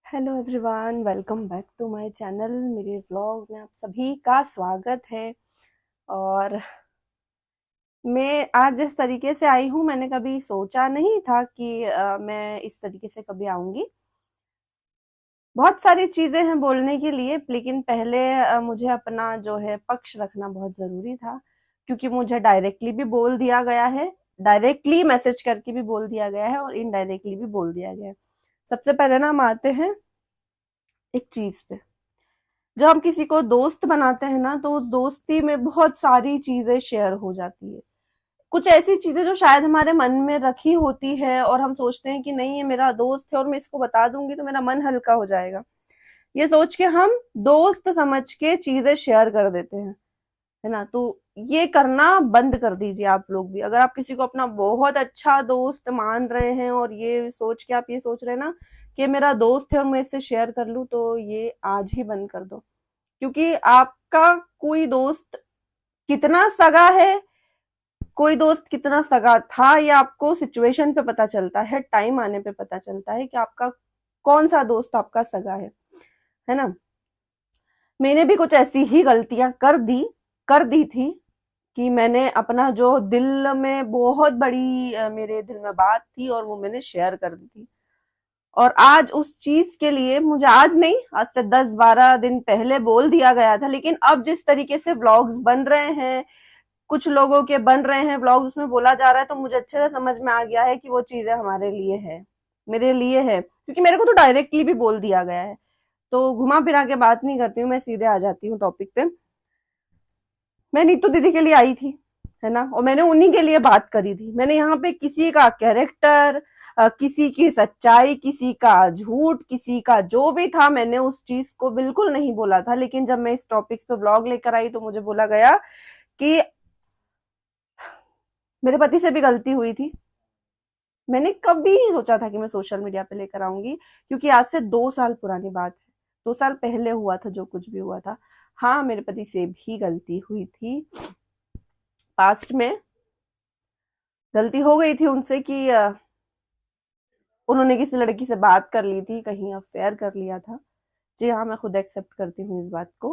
Hello everyone, welcome back to my channel. मेरे vlog में आप सभी का स्वागत है। और मैं आज जिस तरीके से आई हूँ, मैंने कभी सोचा नहीं था कि मैं इस तरीके से कभी आऊंगी। बहुत सारी चीजें हैं बोलने के लिए, लेकिन पहले मुझे अपना जो है पक्ष रखना बहुत जरूरी था, क्योंकि मुझे डायरेक्टली भी बोल दिया गया है, डायरेक्टली मैसेज करके भी बोल दिया गया है और इनडायरेक्टली भी बोल दिया गया है। सबसे पहले ना हम आते हैं एक चीज पे। जब हम किसी को दोस्त बनाते हैं ना, तो उस दोस्ती में बहुत सारी चीजें शेयर हो जाती है। कुछ ऐसी चीजें जो शायद हमारे मन में रखी होती है और हम सोचते हैं कि नहीं, ये मेरा दोस्त है और मैं इसको बता दूंगी तो मेरा मन हल्का हो जाएगा। ये सोच के हम दोस्त समझ के चीजें शेयर कर देते हैं, है ना। तो ये करना बंद कर दीजिए आप लोग भी। अगर आप किसी को अपना बहुत अच्छा दोस्त मान रहे हैं और ये सोच के आप ये सोच रहे हैं ना कि मेरा दोस्त है और मैं इससे शेयर कर लूं, तो ये आज ही बंद कर दो। क्योंकि आपका कोई दोस्त कितना सगा है, कोई दोस्त कितना सगा था, ये आपको सिचुएशन पे पता चलता है, टाइम आने पे पता चलता है कि आपका कौन सा दोस्त आपका सगा है ना। मैंने भी कुछ ऐसी ही गलतियां कर दी थी कि मैंने अपना जो दिल में बहुत बड़ी मेरे दिल में बात थी और वो मैंने शेयर कर दी थी। और आज उस चीज के लिए मुझे, आज नहीं, आज से 10-12 दिन पहले बोल दिया गया था, लेकिन अब जिस तरीके से व्लॉग्स बन रहे हैं, कुछ लोगों के बन रहे हैं व्लॉग्स, उसमें बोला जा रहा है, तो मुझे अच्छे से समझ में आ गया है कि वो चीजें हमारे लिए है, मेरे लिए है, क्योंकि मेरे को तो डायरेक्टली भी बोल दिया गया है। तो घुमा फिरा के बात नहीं करती हूँ, मैं सीधे आ जाती हूँ टॉपिक पे। मैं नीतू दीदी के लिए आई थी, है ना, और मैंने उन्हीं के लिए बात करी थी। मैंने यहाँ पे किसी का कैरेक्टर, किसी की सच्चाई, किसी का झूठ, किसी का जो भी था, मैंने उस चीज को बिल्कुल नहीं बोला था। लेकिन जब मैं इस टॉपिक पे व्लॉग लेकर आई तो मुझे बोला गया कि मेरे पति से भी गलती हुई थी। मैंने कभी नहीं सोचा था कि मैं सोशल मीडिया पे लेकर आऊंगी, क्योंकि आज से 2 साल पुरानी बात है। 2 साल पहले हुआ था जो कुछ भी हुआ था। हाँ, मेरे पति से भी गलती हुई थी, पास्ट में गलती हो गई थी उनसे कि उन्होंने किसी लड़की से बात कर ली थी, कहीं अफेयर कर लिया था। जी हाँ, मैं खुद एक्सेप्ट करती हूँ इस बात को,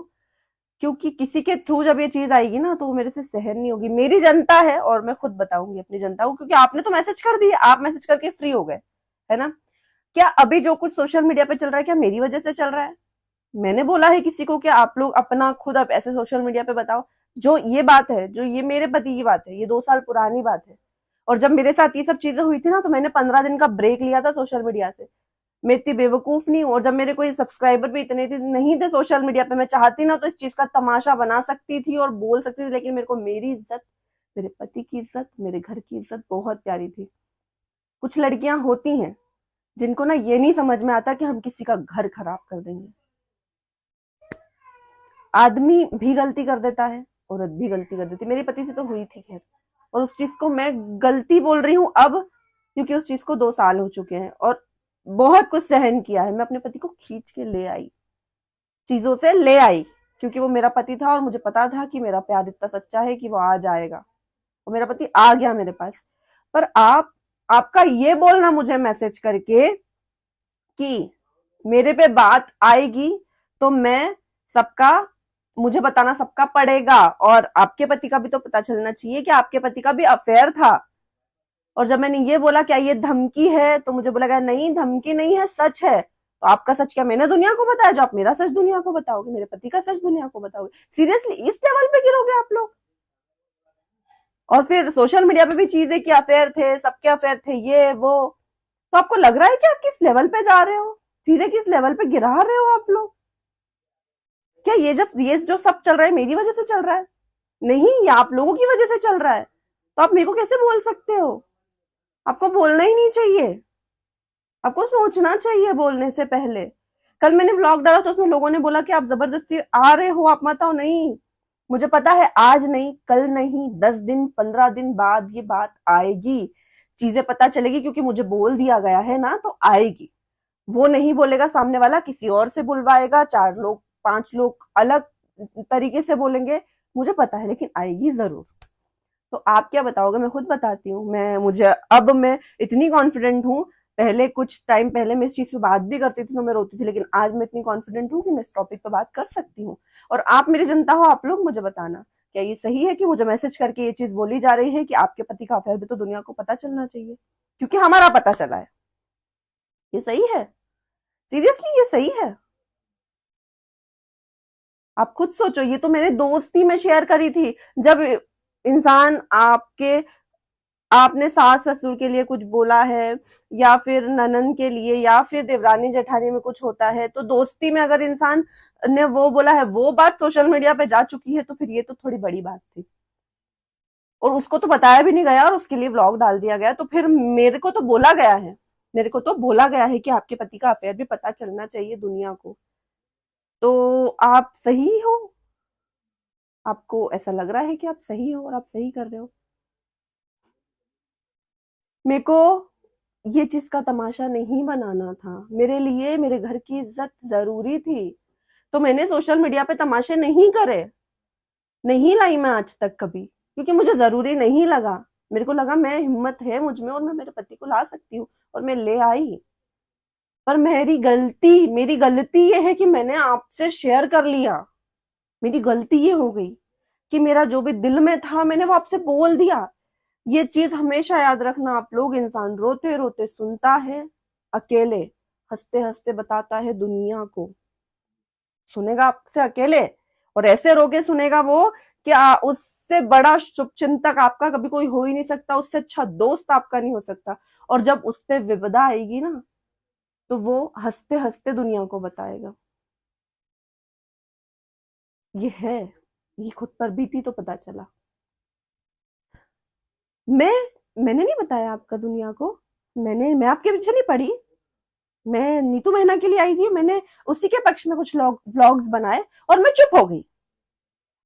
क्योंकि किसी के थ्रू जब ये चीज आएगी ना, तो वो मेरे से सहन नहीं होगी। मेरी जनता है और मैं खुद बताऊंगी अपनी जनता को, क्योंकि आपने तो मैसेज कर दिया, आप मैसेज करके फ्री हो गए, है ना। क्या अभी जो कुछ सोशल मीडिया पे चल रहा है, क्या मेरी वजह से चल रहा है? मैंने बोला है किसी को कि आप लोग अपना खुद आप ऐसे सोशल मीडिया पे बताओ? जो ये बात है, जो ये मेरे पति की बात है, ये 2 साल पुरानी बात है। और जब मेरे साथ ये सब चीजें हुई थी ना, तो मैंने 15 दिन का ब्रेक लिया था सोशल मीडिया से। मैं इतनी बेवकूफ नहीं हूँ। और जब मेरे कोई सब्सक्राइबर भी इतने नहीं थे सोशल मीडिया पे, मैं चाहती ना तो इस चीज का तमाशा बना सकती थी और बोल सकती थी, लेकिन मेरे को मेरी इज्जत, मेरे पति की इज्जत, मेरे घर की इज्जत बहुत प्यारी थी। कुछ लड़कियां होती हैं जिनको ना ये नहीं समझ में आता कि हम किसी का घर खराब कर देंगे। आदमी भी गलती कर देता है, औरत भी गलती कर देती है। मेरे पति से तो हुई थी, खैर। और उस चीज को मैं गलती बोल रही हूँ अब, क्योंकि उस चीज को 2 साल हो चुके हैं और बहुत कुछ सहन किया है। मैं अपने पति को खींच के ले आई, चीजों से ले आई, क्योंकि वो मेरा पति था और मुझे पता था कि मेरा प्यार इतना सच्चा है कि वो आ जाएगा। और मेरा पति आ गया मेरे पास। पर आपका ये बोलना मुझे मैसेज करके कि मेरे पे बात आएगी तो मैं सबका, मुझे बताना सबका पड़ेगा। और आपके पति का भी तो पता चलना चाहिए कि आपके पति का भी अफेयर था। और जब मैंने ये बोला क्या ये धमकी है, तो मुझे बोला गया नहीं, धमकी नहीं है, सच है। तो आपका सच क्या मैंने दुनिया को बताया, जो आप मेरा सच दुनिया को बताओगे, मेरे पति का सच दुनिया को बताओगे? सीरियसली इस लेवल पे गिरोगे आप लोग? और फिर सोशल मीडिया पे भी चीजें कि अफेयर थे, सबके अफेयर थे, ये वो। तो आपको लग रहा है कि आप किस लेवल पे जा रहे हो, चीजें किस लेवल पे गिरा रहे हो आप लोग? क्या ये जो सब चल रहा है मेरी वजह से चल रहा है? नहीं, ये आप लोगों की वजह से चल रहा है। तो आप मेरे को कैसे बोल सकते हो? आपको बोलना ही नहीं चाहिए, आपको सोचना चाहिए बोलने से पहले। कल मैंने व्लॉग डाला तो उसमें लोगों ने बोला कि आप जबरदस्ती आ रहे हो, आप मत आओ। नहीं, मुझे पता है आज नहीं, कल नहीं, 10 दिन 15 दिन बाद ये बात आएगी, चीजें पता चलेगी, क्योंकि मुझे बोल दिया गया है ना, तो आएगी। वो नहीं बोलेगा सामने वाला, किसी और से बुलवाएगा, 4 लोग 5 लोग अलग तरीके से बोलेंगे, मुझे पता है, लेकिन आएगी जरूर। तो आप क्या बताओगे? मैं खुद बताती हूँ। मैं इतनी कॉन्फिडेंट हूँ, पहले कुछ टाइम पहले मैं इस चीज पे बात भी करती थी तो मैं रोती थी, लेकिन आज मैं इतनी कॉन्फिडेंट हूँ कि मैं इस टॉपिक पे बात कर सकती हूँ। और आप मेरी जनता हो, आप लोग मुझे बताना, क्या ये सही है कि मुझे मैसेज करके ये चीज बोली जा रही है कि आपके पति का अफेयर भी तो दुनिया को पता चलना चाहिए, क्योंकि हमारा पता चला है? ये सही है? सीरियसली ये सही है? आप खुद सोचो, ये तो मैंने दोस्ती में शेयर करी थी। जब इंसान आपने सास ससुर के लिए कुछ बोला है, या फिर ननन के लिए, या फिर देवरानी जेठानी में कुछ होता है, तो दोस्ती में अगर इंसान ने वो बोला है, वो बात सोशल मीडिया पे जा चुकी है, तो फिर ये तो थोड़ी बड़ी बात थी। और उसको तो बताया भी नहीं गया और उसके लिए व्लॉग डाल दिया गया। तो फिर मेरे को तो बोला गया है कि आपके पति का अफेयर भी पता चलना चाहिए दुनिया को। तो आप सही हो? आपको ऐसा लग रहा है कि आप सही हो और आप सही कर रहे हो? मेरे को ये चीज का तमाशा नहीं बनाना था। मेरे लिए मेरे घर की इज्जत जरूरी थी, तो मैंने सोशल मीडिया पे तमाशे नहीं करे, नहीं लाई मैं आज तक कभी, क्योंकि मुझे जरूरी नहीं लगा। मेरे को लगा मैं हिम्मत है मुझ में और मैं मेरे पति को ला सकती हूँ, और मैं ले आई। पर मेरी गलती ये है कि मैंने आपसे शेयर कर लिया। मेरी गलती ये हो गई कि मेरा जो भी दिल में था मैंने वो आपसे बोल दिया। ये चीज हमेशा याद रखना आप लोग, इंसान रोते रोते सुनता है, अकेले हंसते हंसते बताता है दुनिया को। सुनेगा आपसे अकेले, और ऐसे रोके सुनेगा वो कि उससे बड़ा शुभचिंतक आपका कभी कोई हो ही नहीं सकता, उससे अच्छा दोस्त आपका नहीं हो सकता। और जब उस पे विपदा आएगी ना, तो वो हंसते हंसते दुनिया को बताएगा। ये है, ये खुद पर बीती तो पता चला। मैं मैंने नहीं बताया आपका दुनिया को। मैं आपके पीछे नहीं पड़ी। मैं नीतू महीना के लिए आई थी, मैंने उसी के पक्ष में कुछ व्लॉग्स बनाए और मैं चुप हो गई,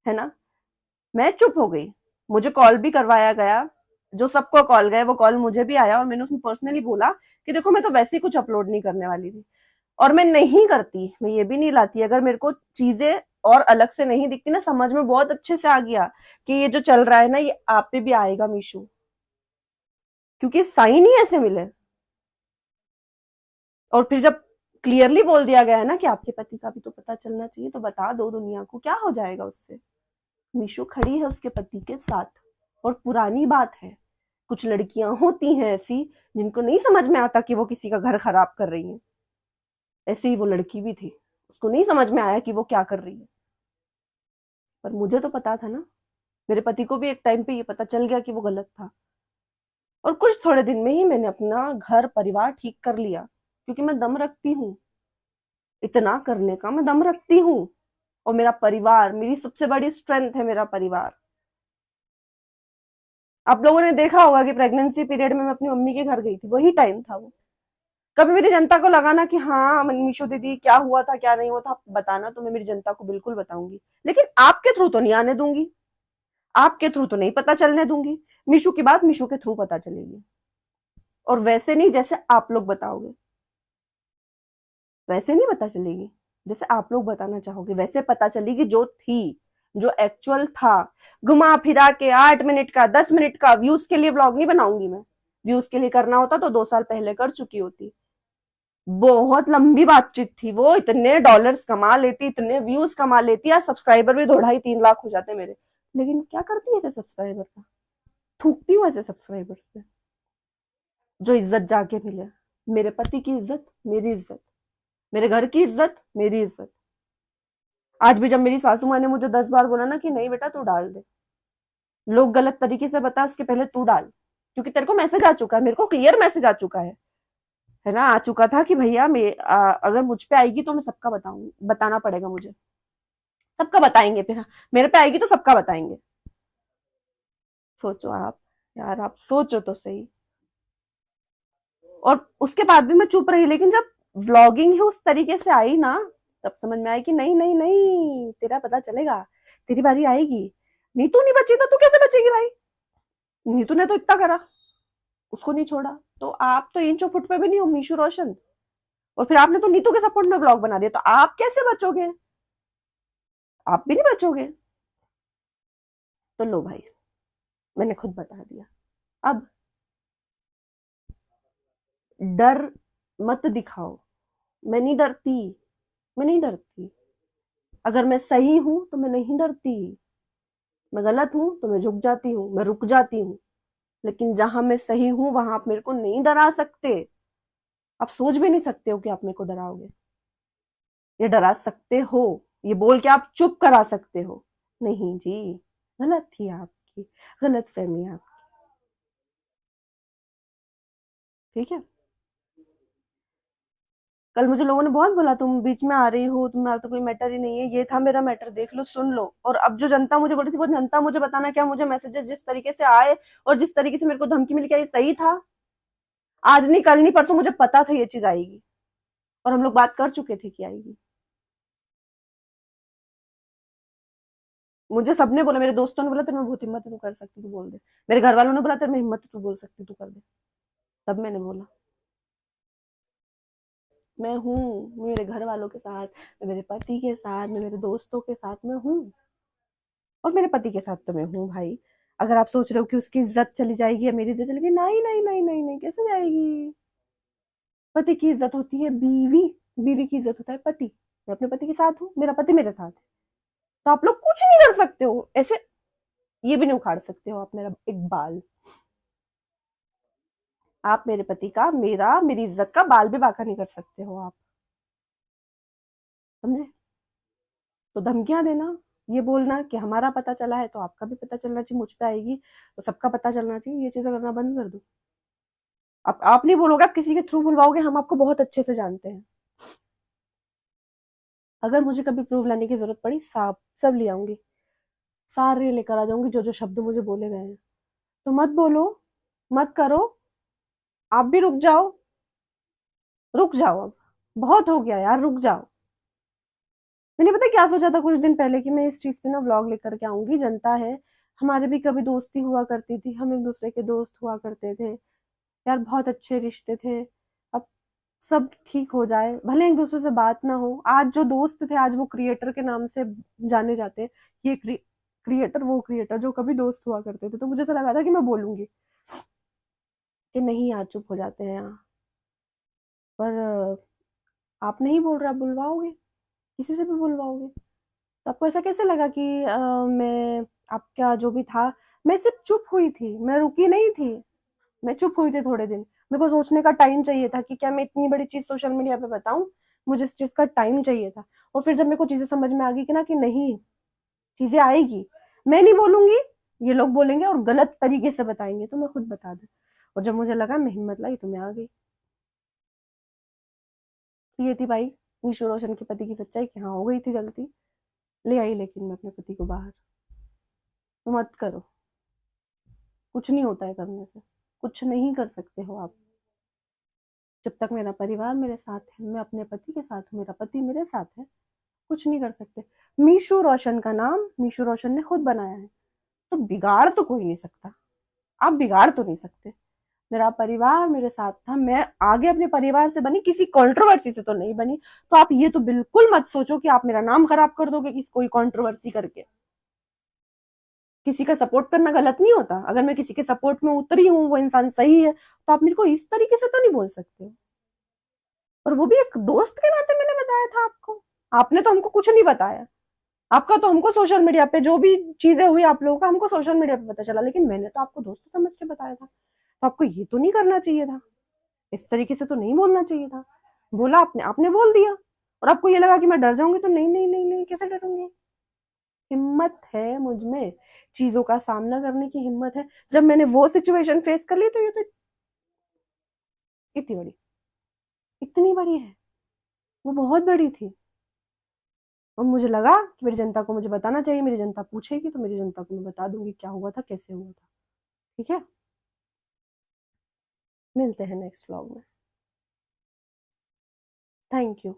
है ना? मैं चुप हो गई। मुझे कॉल भी करवाया गया, जो सबको कॉल गए वो कॉल मुझे भी आया, और मैंने उसमें पर्सनली बोला कि देखो मैं तो वैसे ही कुछ अपलोड नहीं करने वाली थी, और मैं नहीं करती, मैं ये भी नहीं लाती। अगर मेरे को चीजें और अलग से नहीं दिखती ना, समझ में बहुत अच्छे से आ गया कि ये जो चल रहा है ना ये आप पे भी आएगा मीशू, क्योंकि साइन ही ऐसे मिले। और फिर जब क्लियरली बोल दिया गया है ना कि आपके पति का भी तो पता चलना चाहिए, तो बता दो दुनिया को, क्या हो जाएगा उससे? मीशू खड़ी है उसके पति के साथ। और पुरानी बात है, कुछ लड़कियां होती हैं ऐसी जिनको नहीं समझ में आता कि वो किसी का घर खराब कर रही हैं। ऐसे ही वो लड़की भी थी, उसको नहीं समझ में आया कि वो क्या कर रही है। पर मुझे तो पता था ना, मेरे पति को भी एक टाइम पे ये पता चल गया कि वो गलत था। और कुछ थोड़े दिन में ही मैंने अपना घर परिवार ठीक कर लिया, क्योंकि मैं दम रखती हूँ, इतना करने का मैं दम रखती हूँ। और मेरा परिवार मेरी सबसे बड़ी स्ट्रेंथ है, मेरा परिवार। आप लोगों ने देखा होगा कि प्रेगनेंसी पीरियड में मैं अपनी मम्मी के घर गई थी, वही टाइम था वो। कभी मेरी जनता को लगा ना कि हाँ मीशू दीदी क्या हुआ था क्या नहीं हुआ था बताना, तो मैं मेरी जनता को बिल्कुल बताऊंगी, लेकिन आपके थ्रू तो नहीं आने दूंगी, आपके थ्रू तो नहीं पता चलने दूंगी। मीशू की बात मीशू के थ्रू पता चलेगी, और वैसे नहीं जैसे आप लोग बताओगे, वैसे नहीं पता चलेगी जैसे आप लोग बताना चाहोगे, वैसे पता चलेगी जो थी, जो एक्चुअल था। घुमा फिरा के 8 मिनट का 10 मिनट का व्यूज के लिए व्लॉग नहीं बनाऊंगी मैं। व्यूज के लिए करना होता तो 2 साल पहले कर चुकी होती। बहुत लंबी बातचीत थी वो, इतने डॉलर्स कमा लेती, इतने व्यूज कमा लेती, या सब्सक्राइबर भी 2-2.5-3 लाख हो जाते मेरे। लेकिन क्या करती है ऐसे सब्सक्राइबर का? थूकती हूँ ऐसे सब्सक्राइबर पे। जो इज्जत जाके मिले, मेरे पति की इज्जत मेरी इज्जत, मेरे घर की इज्जत मेरी इज्जत। आज भी जब मेरी सासू माँ ने मुझे 10 बार बोला ना कि नहीं बेटा तू डाल दे, लोग गलत तरीके से बता, उसके पहले तू डाल, क्योंकि तेरे को मैसेज आ चुका है, मेरे को क्लियर मैसेज आ चुका है ना, आ चुका था कि भैया अगर मुझ पे आएगी तो मैं सबका बताऊंगी, बताना पड़ेगा मुझे, सबका बताएंगे फिर। हाँ, मेरे पे आएगी तो सबका बताएंगे। सोचो आप, यार आप सोचो तो सही। और उसके बाद भी मैं चुप रही, लेकिन जब व्लॉगिंग ही उस तरीके से आई ना, तब समझ में आया कि नहीं नहीं नहीं, तेरा पता चलेगा, तेरी बारी आएगी। नीतू नहीं बची तो तू कैसे बचेगी भाई? नीतू ने तो इतना करा, उसको नहीं छोड़ा, तो आप तो इंचो फुट पे भी नहीं हो मीशू रोशन। और फिर आपने तो नीतू के सपोर्ट में ब्लॉग बना दिया, तो आप कैसे बचोगे? आप भी नहीं बचोगे। तो लो भाई, मैंने खुद बता दिया। अब डर मत दिखाओ। मैं नहीं डरती, मैं नहीं डरती। अगर मैं सही हूं तो मैं नहीं डरती, मैं गलत हूं तो मैं झुक जाती हूँ, मैं रुक जाती हूँ। लेकिन जहां मैं सही हूं वहां आप मेरे को नहीं डरा सकते। आप सोच भी नहीं सकते हो कि आप मेरे को डराओगे। ये डरा सकते हो, ये बोल के आप चुप करा सकते हो। नहीं जी, गलत थी आपकी, गलत फहमी आप। ठीक है। कल मुझे लोगों ने बहुत बोला तुम बीच में आ रही हो, तुम्हारा तो कोई मैटर ही नहीं है। ये था मेरा मैटर, देख लो, सुन लो। और अब जो जनता मुझे बोल रही थी, वो जनता मुझे बताना क्या, मुझे मैसेजेस जिस तरीके से आए और जिस तरीके से मेरे को धमकी मिली, क्या ये सही था? आज नहीं, कल नहीं, परसों मुझे पता था ये चीज आएगी, और हम लोग बात कर चुके थे कि आएगी। मुझे सबने बोला, मेरे दोस्तों ने बोला तेरे में बहुत हिम्मत है, तू कर सकती, तू बोल दे। मेरे घर वालों ने बोला तेरे में हिम्मत है, तू बोल सकती, तू कर दे। तब मैंने बोला मैं हूँ, मेरे घर वालों के साथ, मैं मेरे पति के साथ, मैं मेरे दोस्तों के साथ में हूँ। और मेरे पति के साथ तो मैं हूँ भाई। अगर आप सोच रहे हो कि उसकी इज्जत चली जाएगी या मेरी इज्जत चलेगी, नहीं नहीं नहीं नहीं नहीं, कैसे जाएगी? पति की इज्जत होती है बीवी, बीवी की इज्जत होता है पति। मैं अपने पति के साथ हूँ, मेरा पति मेरे साथ है। तो आप लोग कुछ नहीं कर सकते हो ऐसे, ये भी नहीं उखाड़ सकते हो आप मेरा एक बाल। आप मेरे पति का, मेरी इज्जत का बाल भी बांका नहीं कर सकते हो आप, समझे? तो धमकियां देना, ये बोलना कि हमारा पता चला है तो आपका भी पता चलना चाहिए, मुझ पे आएगी तो सबका पता चलना चाहिए, ये चीजें करना बंद कर दो। आप नहीं बोलोगे, आप किसी के थ्रू बुलवाओगे, हम आपको बहुत अच्छे से जानते हैं। अगर मुझे कभी प्रूफ लाने की जरूरत पड़ी, सब ले आऊंगी, सारे लेकर आ जाऊंगी, जो जो शब्द मुझे बोले गए हैं। तो मत बोलो, मत करो, आप भी रुक जाओ, रुक जाओ अब, बहुत हो गया यार, रुक जाओ। मैंने पता क्या सोचा था कुछ दिन पहले कि मैं इस चीज पे ना व्लॉग लेकर के आऊंगी। जनता है, हमारे भी कभी दोस्ती हुआ करती थी, हम एक दूसरे के दोस्त हुआ करते थे यार, बहुत अच्छे रिश्ते थे। अब सब ठीक हो जाए, भले एक दूसरे से बात ना हो, आज जो दोस्त थे आज वो क्रिएटर के नाम से जाने जाते हैं। ये क्रिएटर, वो क्रिएटर जो कभी दोस्त हुआ करते थे। तो मुझे ऐसा लगा था कि मैं बोलूंगी कि नहीं यार, चुप हो जाते हैं यहाँ। पर आप नहीं बोल रहे, आप बुलवाओगे, किसी से भी बुलवाओगे। तो आपको ऐसा कैसे लगा कि मैं, आपका जो भी था, मैं सिर्फ चुप हुई थी, मैं रुकी नहीं थी। मैं चुप हुई थी थोड़े दिन, मेरे को सोचने का टाइम चाहिए था कि क्या मैं इतनी बड़ी चीज सोशल मीडिया पे बताऊं। मुझे इस चीज का टाइम चाहिए था। और फिर जब मेरे को चीजें समझ में आ गई कि ना, कि नहीं, चीजें आएगी, मैं नहीं बोलूंगी, ये लोग बोलेंगे और गलत तरीके से बताएंगे, तो मैं खुद बता दूं। और जब मुझे लगा, मैं हिम्मत लाई, तो मैं आ गई। तो ये थी भाई मीशू रोशन के पति की सच्चाई, कि हाँ हो गई थी गलती, ले आई लेकिन मैं अपने पति को बाहर। तो मत करो, कुछ नहीं होता है करने से, कुछ नहीं कर सकते हो आप। जब तक मेरा परिवार मेरे साथ है, मैं अपने पति के साथ हूँ, मेरा पति मेरे साथ है, कुछ नहीं कर सकते। मीशू रोशन का नाम मीशू रोशन ने खुद बनाया है, तो बिगाड़ तो कोई नहीं सकता। आप बिगाड़ तो नहीं सकते। मेरा परिवार मेरे साथ था, मैं आगे अपने परिवार से बनी, किसी कंट्रोवर्सी से तो नहीं बनी। तो आप ये तो बिल्कुल मत सोचो कि आप मेरा नाम खराब कर दोगे किसी कोई कंट्रोवर्सी करके। किसी का सपोर्ट करना गलत नहीं होता, अगर मैं किसी के सपोर्ट में उतरी हूँ, वो इंसान सही है, तो आप मेरे को इस तरीके से तो नहीं बोल सकते। और वो भी एक दोस्त के नाते मैंने बताया था आपको, आपने तो हमको कुछ नहीं बताया। आपका तो हमको सोशल मीडिया पे जो भी चीजें हुई आप लोगों का, हमको सोशल मीडिया पे पता चला, लेकिन मैंने तो आपको दोस्त समझ के बताया था। तो आपको ये तो नहीं करना चाहिए था, इस तरीके से तो नहीं बोलना चाहिए था। बोला आपने, आपने बोल दिया, और आपको ये लगा कि मैं डर जाऊंगी। तो नहीं नहीं नहीं नहीं, कैसे डरूंगी? हिम्मत है मुझ में, चीजों का सामना करने की हिम्मत है। जब मैंने वो सिचुएशन फेस कर ली, तो ये तो इतनी बड़ी, इतनी बड़ी है, वो बहुत बड़ी थी। और मुझे लगा कि मेरी जनता को मुझे बताना चाहिए, मेरी जनता पूछेगी तो मेरी जनता को मैं बता दूंगी क्या हुआ था, कैसे हुआ था। ठीक है, मिलते हैं नेक्स्ट व्लॉग में। Thank you.